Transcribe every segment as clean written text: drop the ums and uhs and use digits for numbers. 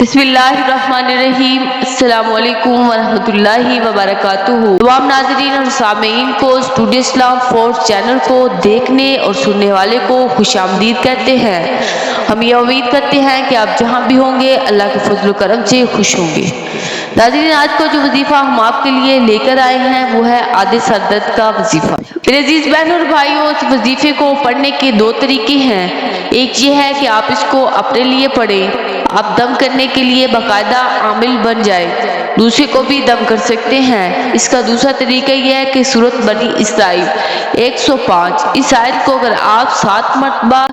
بسم اللہ الرحمن الرحیم۔ السلام علیکم ورحمۃ اللہ وبرکاتہ۔ تمام ناظرین اور سامعین کو اسٹوڈیو اسلام فورس چینل کو دیکھنے اور سننے والے کو خوش آمدید کہتے ہیں۔ ہم یہ امید کرتے ہیں کہ آپ جہاں بھی ہوں گے اللہ کے فضل و کرم سے خوش ہوں گے۔ ناظرین، آج کا جو وظیفہ ہم آپ کے لیے لے کر آئے ہیں وہ ہے عادی سر درد کا وظیفہ۔ میرے عزیز بہنوں اور بھائیوں، اس وظیفے کو پڑھنے کے دو طریقے ہیں۔ ایک یہ ہے کہ آپ اس کو اپنے لیے پڑھیں، آپ دم کرنے کے لیے باقاعدہ عامل بن جائے، دوسرے کو بھی دم کر سکتے ہیں۔ اس کا دوسرا طریقہ یہ ہے کہ سورۃ بنی اسرائیل 105 اس آیت کو اگر آپ 7 مرتبہ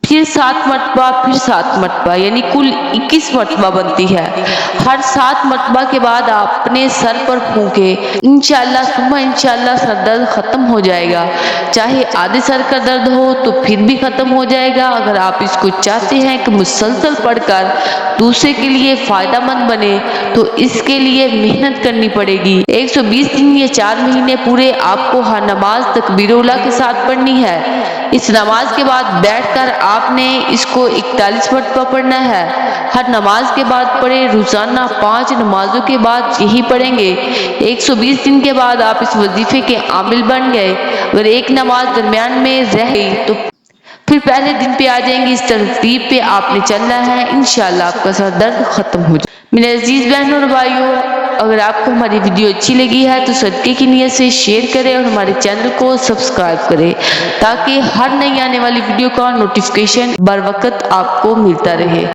پھر 7 مرتبہ پھر 7 مرتبہ یعنی کل 21 مرتبہ بنتی ہے، ہر 7 مرتبہ کے بعد آپ اپنے سر پر پھونکے، انشاءاللہ ثم انشاءاللہ سر درد ختم ہو جائے گا۔ چاہے آدھے سر کا درد ہو تو پھر بھی ختم ہو جائے گا۔ اگر آپ اس کو چاہتے ہیں کہ مسلسل پڑھ کر دوسرے کے لیے فائدہ مند بنے تو اس کے لیے محنت کرنی پڑے گی۔ 120 دن یا 4 مہینے پورے آپ کو ہر نماز تکبیر اولیٰ کے ساتھ پڑھنی ہے۔ اس نماز کے بعد بیٹھ کر آپ نے اس کو 41 مرتبہ پڑھنا ہے۔ ہر نماز کے بعد پڑھے، روزانہ 5 نمازوں کے بعد یہی پڑھیں گے۔ 120 دن کے بعد آپ اس وظیفے کے عامل بن گئے۔ اگر ایک نماز درمیان میں رہ گئی تو پھر پہلے دن پہ آ جائیں گے۔ اس ترتیب پہ آپ نے چلنا ہے، انشاءاللہ آپ کا سر درد ختم ہو جائے۔ میرے عزیز بہنوں اور بھائیوں، اگر آپ کو ہماری ویڈیو اچھی لگی ہے تو صدقے کی نیت سے شیئر کریں اور ہمارے چینل کو سبسکرائب کریں تاکہ ہر نئی آنے والی ویڈیو کا نوٹیفیکیشن بر وقت آپ کو ملتا رہے۔